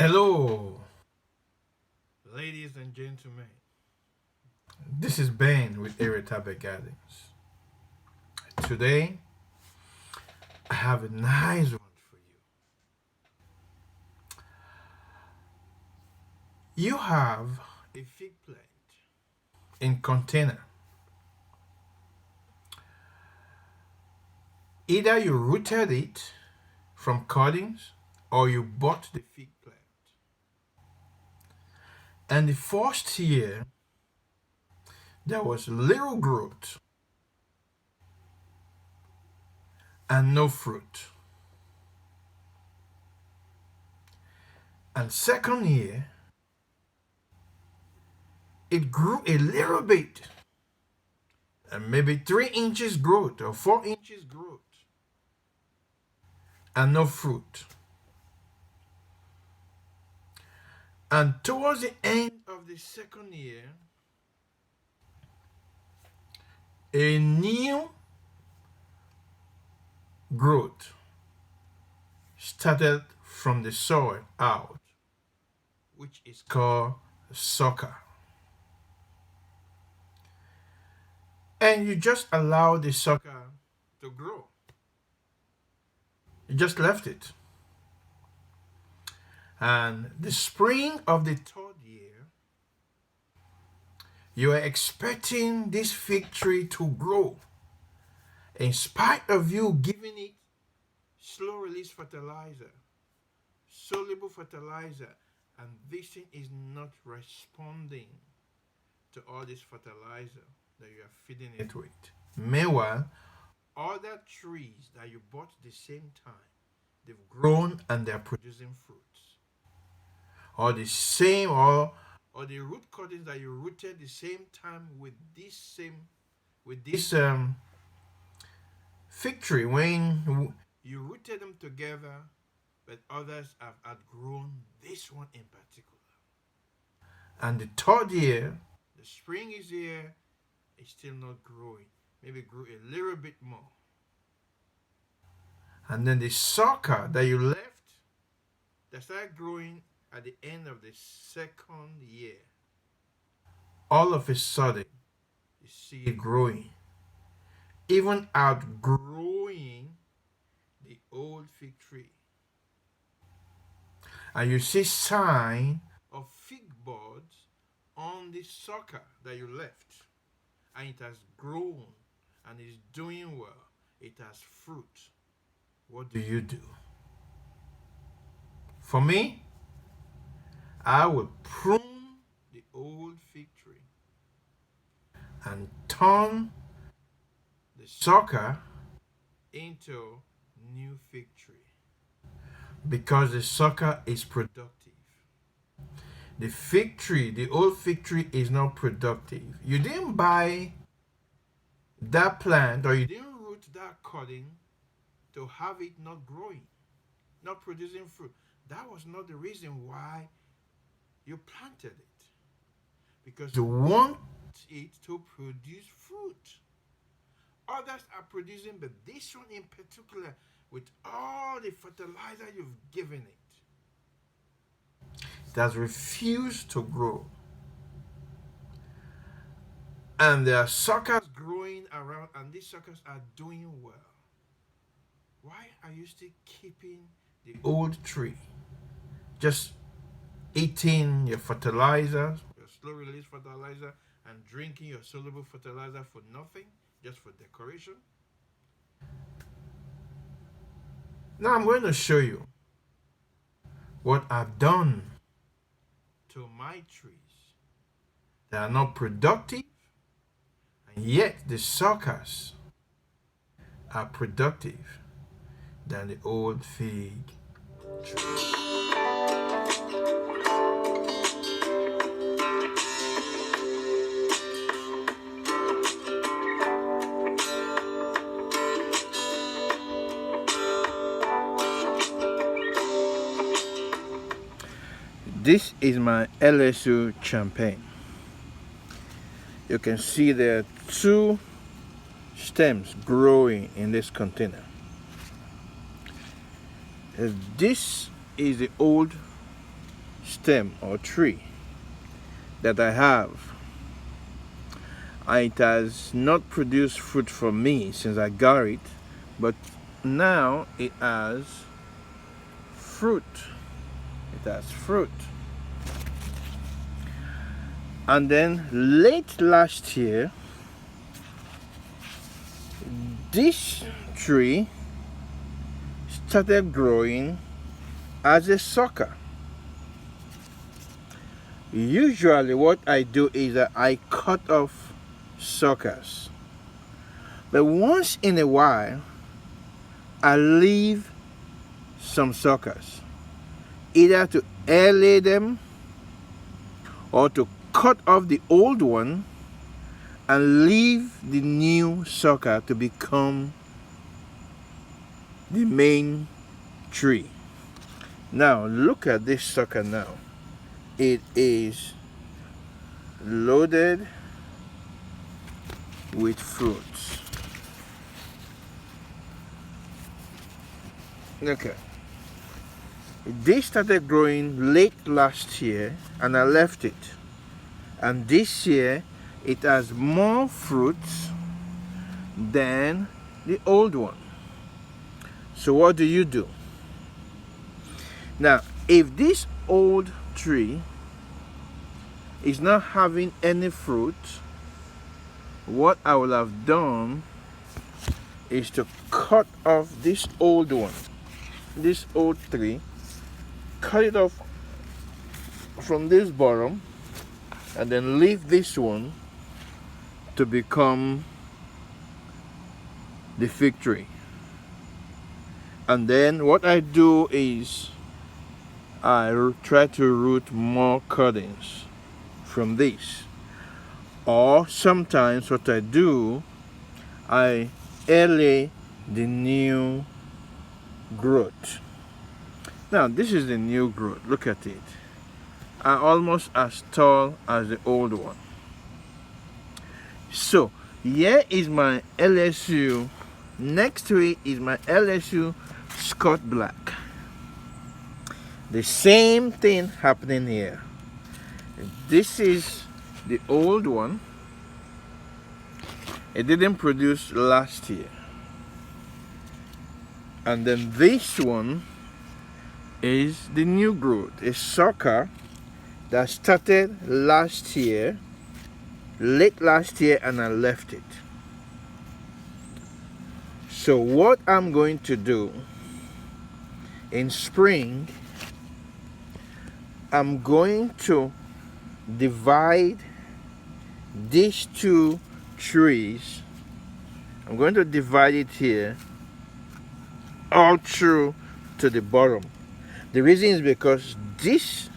Hello, ladies and gentlemen. This is Ben with Irritable Gardens. Today, I have a nice one for you. You have a fig plant in container. Either you rooted it from cuttings or you bought the fig plant. And the first year, there was little growth and no fruit. And second year, it grew a little bit, and maybe 3 inches growth or 4 inches growth, and no fruit. And towards the end of the second year, a new growth started from the soil out, which is called sucker. And you just allow the sucker to grow. You just left it. And the spring of the third year, you are expecting this fig tree to grow in spite of you giving it slow release fertilizer, soluble fertilizer, and this thing is not responding to all this fertilizer that you are feeding it with. Meanwhile, other trees that you bought at the same time, they've grown and they're producing fruits. Or the same, or the root cuttings that you rooted the same time with this fig tree, when you rooted them together, but others have outgrown this one in particular. And the third year, the spring is here, it's still not growing. Maybe grew a little bit more. And then the sucker that you left, that started growing at the end of the second year, all of a sudden, you see it growing, even outgrowing the old fig tree. And you see sign of fig buds on the sucker that you left. And it has grown and is doing well. It has fruit. What do you do? For me, I will prune the old fig tree and turn the sucker into new fig tree, because the sucker is productive. The fig tree, the old fig tree, is not productive. You didn't buy that plant, or you didn't root that cutting to have it not growing, not producing fruit. That was not the reason why you planted it, because you want it to produce fruit. Others are producing, but this one in particular, with all the fertilizer you've given it, it has refused to grow. And there are suckers growing around, and these suckers are doing well. Why are you still keeping the old tree? Just eating your fertilizer, your slow release fertilizer, and drinking your soluble fertilizer for nothing, just for decoration? Now I'm going to show you what I've done to my trees that are not productive, and yet the suckers are productive than the old fig tree. This is my LSU champagne. You can see there are 2 stems growing in this container. This is the old stem or tree that I have. It has not produced fruit for me since I got it, but now it has fruit. It has fruit. And then late last year, this tree started growing as a sucker. Usually what I do is that I cut off suckers, but once in a while I leave some suckers, either to airlay them or to cut off the old one and leave the new sucker to become the main tree. Now look at this sucker now. It is loaded with fruits. Okay. This started growing late last year and I left it. And this year it has more fruits than the old one. So what do you do? Now, if this old tree is not having any fruit, what I will have done is to cut off this old one, this old tree, cut it off from this bottom, and then leave this one to become the fig tree. And then what I do is I try to root more cuttings from this. Or sometimes what I do, I airlay the new growth. Now this is the new growth. Look at it. Almost as tall as the old one. So here is my LSU. Next to it is my LSU Scott Black. The same thing happening here. This is the old one. It didn't produce last year. And then this one is the new growth, a sucker that started last year, late last year, and I left it. So what I'm going to do in spring, I'm going to divide these two trees. I'm going to divide it here all through to the bottom. The reason is because this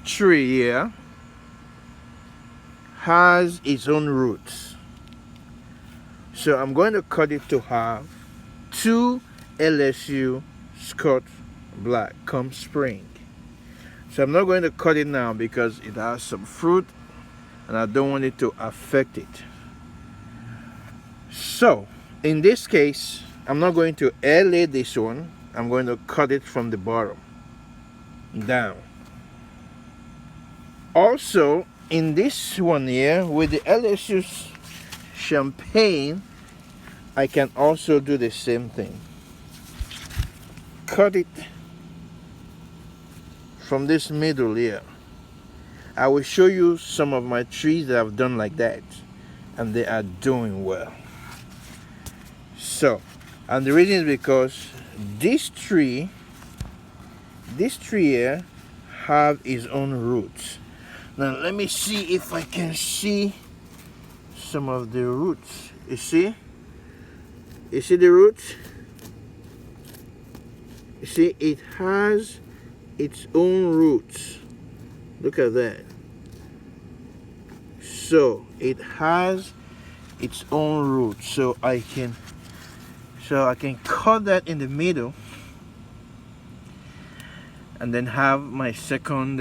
tree here has its own roots. So I'm going to cut it to have two LSU Scott Black come spring. So I'm not going to cut it now because it has some fruit and I don't want it to affect it. So in this case, I'm not going to airlay this one. I'm going to cut it from the bottom down. Also, in this one here with the LSU Champagne, I can also do the same thing. Cut it from this middle here. I will show you some of my trees that I've done like that, and they are doing well. So, and the reason is because this tree here have its own roots. Now let me see if I can see some of the roots. You see the roots? You see, it has its own roots. Look at that. So it has its own roots. So I can cut that in the middle and then have my second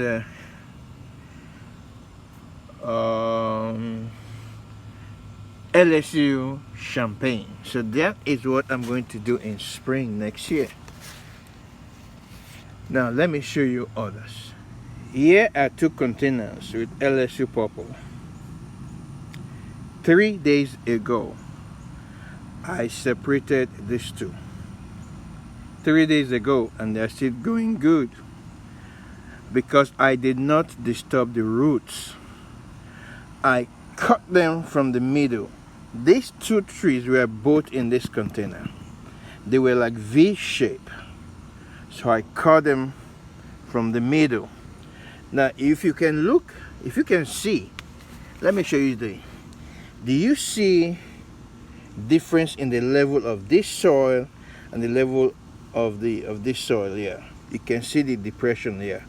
LSU Champagne. So that is what I'm going to do in spring next year. Now let me show you others. Here are 2 containers with LSU purple. 3 days ago, I separated these 2. 3 days ago, and they're still going good because I did not disturb the roots. I cut them from the middle. These 2 trees were both in this container. They were like V shape, so I cut them from the middle. Now if you can look, if you can see, let me show you do you see difference in the level of this soil and the level of this soil here? You can see the depression here.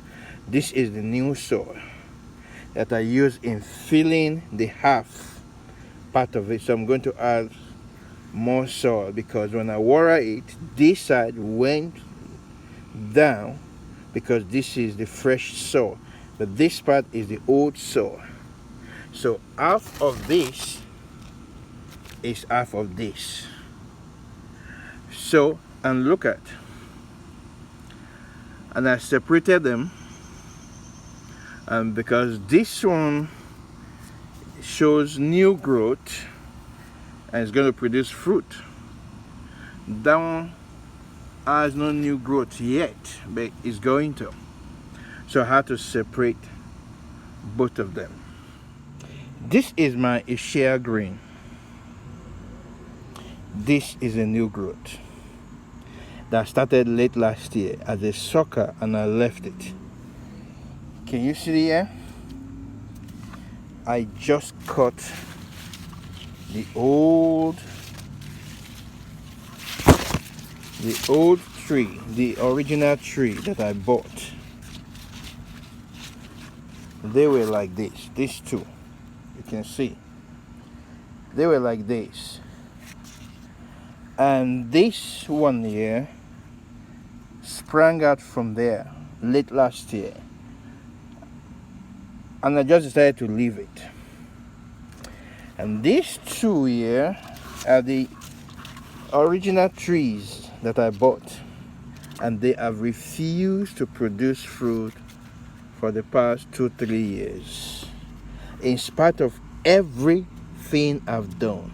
This is the new soil that I use in filling the half part of it. So I'm going to add more soil because when I water it, this side went down because this is the fresh soil, but this part is the old soil. So half of this is half of this. So, and look at, and I separated them, and because this one shows new growth and it's going to produce fruit, that one has no new growth yet, but it's going to. So I had to separate both of them. This is my Asia green. This is a new growth that started late last year as a sucker, and I left it. Can you see here? I just cut the old tree, the original tree that I bought. They were like this, these 2. You can see. They were like this. And this one here sprang out from there late last year. And I just decided to leave it. And these 2 here are the original trees that I bought. And they have refused to produce fruit for the past 2-3 years. In spite of everything I've done.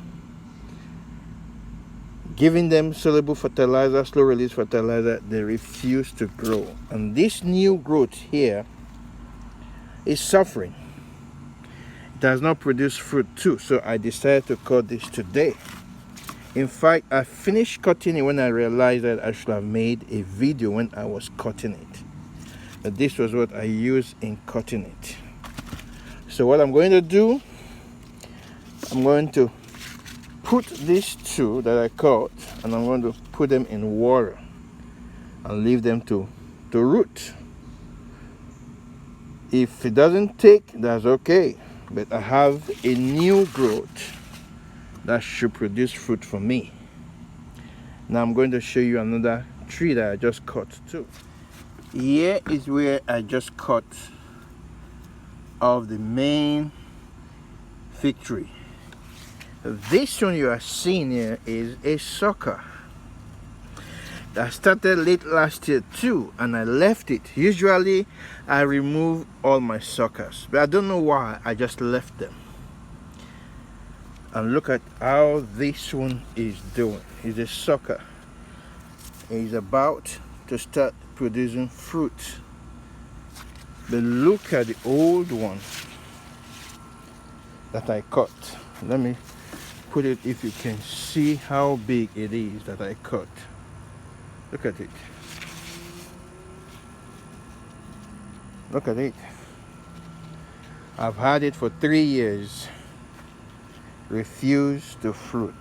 Giving them soluble fertilizer, slow release fertilizer, they refuse to grow. And this new growth here is suffering. It has not produced fruit too, so I decided to cut this today. In fact, I finished cutting it when I realized that I should have made a video when I was cutting it. But this was what I used in cutting it. So what I'm going to do, I'm going to put these 2 that I cut, and I'm going to put them in water and leave them to root. If it doesn't take, that's okay, but I have a new growth that should produce fruit for me. Now I'm going to show you another tree that I just cut too. Here is where I just cut off the main fig tree. This one you are seeing here is a sucker that started late last year too, and I left it. Usually I remove all my suckers, but I don't know why, I just left them. And look at how this one is doing. It's a sucker. It's about to start producing fruit. But look at the old one that I cut. Let me put it if you can see how big it is that I cut. Look at it. Look at it. I've had it for 3 years. Refused to fruit.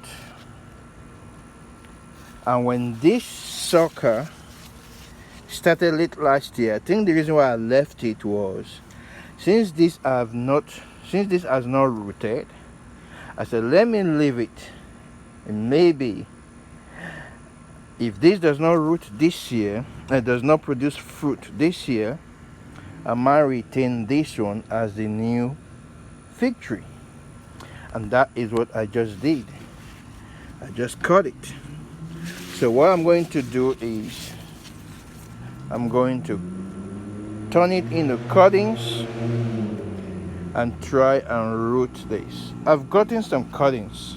And when this sucker started late last year, I think the reason why I left it was since this has not rooted, I said let me leave it, and maybe if this does not root this year and does not produce fruit this year, I might retain this one as the new fig tree. And that is what I just did. I just cut it. So what I'm going to do is I'm going to turn it into cuttings and try and root this. I've gotten some cuttings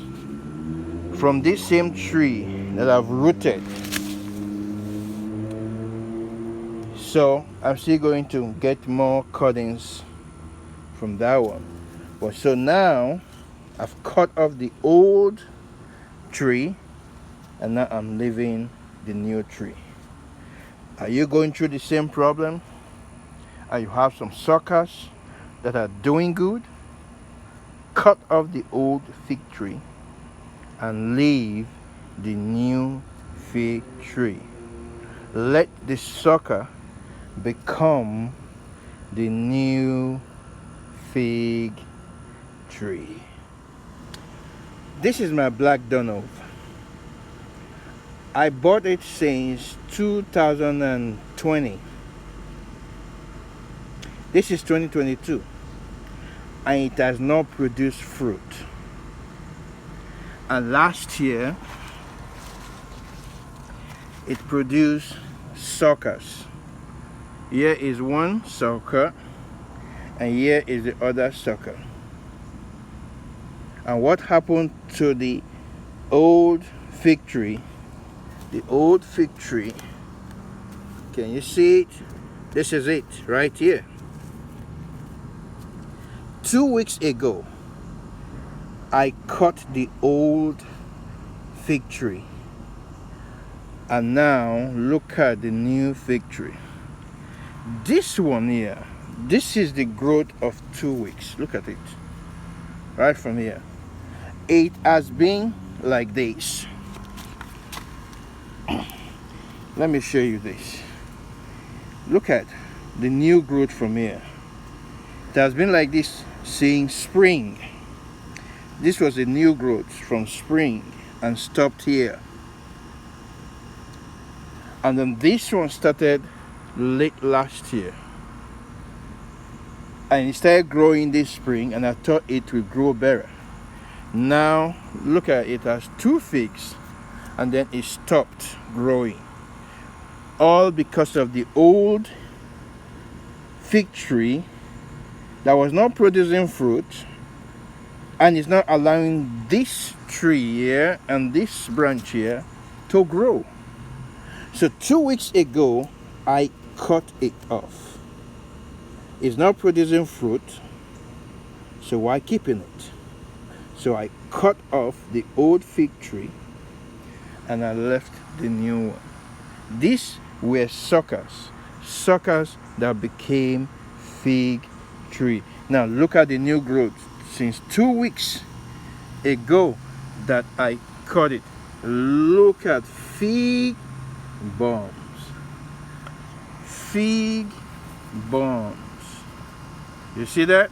from this same tree that I've rooted, so I'm still going to get more cuttings from that one. But so now I've cut off the old tree and now I'm leaving the new tree. Are you going through the same problem? And you have some suckers that are doing good? Cut off the old fig tree and leave the new fig tree. Let the sucker become the new fig tree. This is my black Donald. I bought it since 2020. This is 2022 and it has not produced fruit. And last year it produced suckers. Here is one sucker and here is the other sucker. And what happened to the old fig tree? The old fig tree, can you see it? This is it right here. 2 weeks ago I cut the old fig tree and now look at the new fig tree. This one here, this is the growth of 2 weeks. Look at it right from here. It has been like this. Let me show you this. Look at the new growth from here. It has been like this since spring. This was a new growth from spring and stopped here. And then this one started late last year. And it started growing this spring and I thought it would grow better. Now look at it, it has 2 figs and then it stopped growing. All because of the old fig tree that was not producing fruit and is not allowing this tree here and this branch here to grow. So 2 weeks ago I cut it off. It's not producing fruit, so why keeping it? So I cut off the old fig tree and I left the new one. These were suckers that became fig tree. Now look at the new growth since 2 weeks ago that I cut it. Look at fig bombs. Fig bombs. You see that?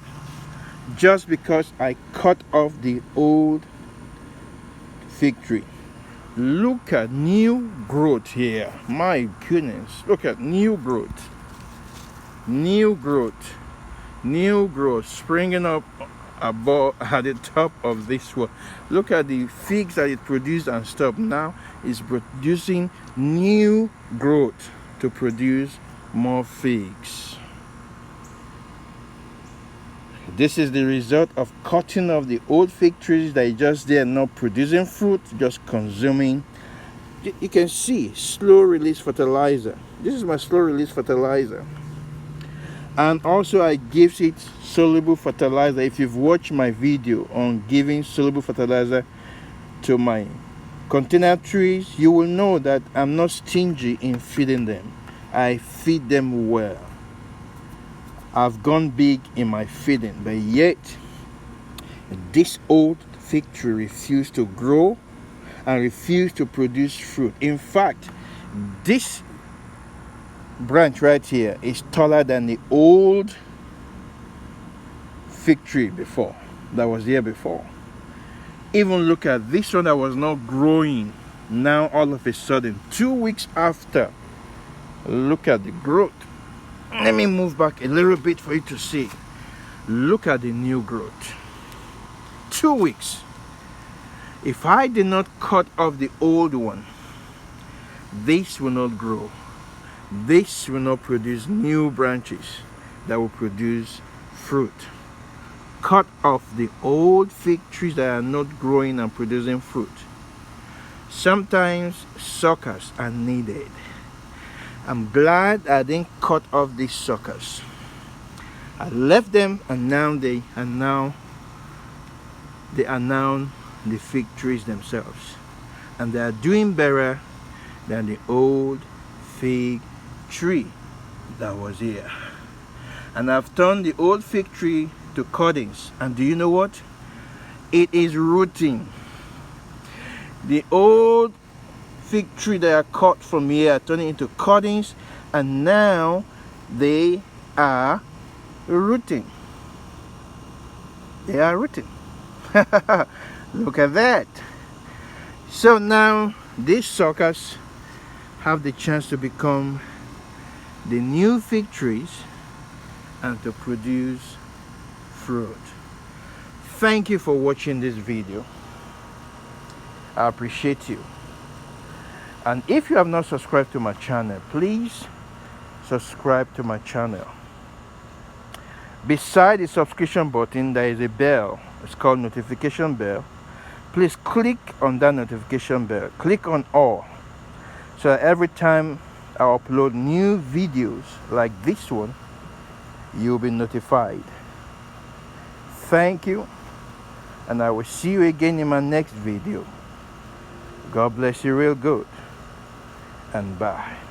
Just because I cut off the old fig tree. Look at new growth here. My goodness. Look at new growth. New growth. New growth springing up above at the top of this one. Look at the figs that it produced and stopped. Now it's producing new growth to produce more figs. This is the result of cutting off the old fig trees that are just there, not producing fruit, just consuming. You can see slow release fertilizer. This is my slow release fertilizer. And also I give it soluble fertilizer. If you've watched my video on giving soluble fertilizer to my container trees, you will know that I'm not stingy in feeding them. I feed them well. I've gone big in my feeding, but yet this old fig tree refused to grow and refused to produce fruit. In fact, this branch right here is taller than the old fig tree before, that was here before. Even look at this one that was not growing. Now all of a sudden, 2 weeks after, look at the growth. Let me move back a little bit for you to see. Look at the new growth. 2 weeks. If I did not cut off the old one, this will not grow. this will not produce new branches that will produce fruit. Cut off the old fig trees that are not growing and producing fruit. Sometimes suckers are needed. I'm glad I didn't cut off these suckers. I left them, and now they are now the fig trees themselves, and they are doing better than the old fig tree that was here. And I've turned the old fig tree to cuttings, and do you know what? It is rooting. The old fig tree that I cut from here, I turned it into cuttings, and now they are rooting. They are rooting. Look at that. So now these suckers have the chance to become the new fig trees and to produce fruit. Thank you for watching this video. I appreciate you. And if you have not subscribed to my channel, please subscribe to my channel. Beside the subscription button, there is a bell. It's called notification bell. Please click on that notification bell. Click on all, so that every time I upload new videos like this one, you'll be notified. Thank you, and I will see you again in my next video. God bless you real good, and bye.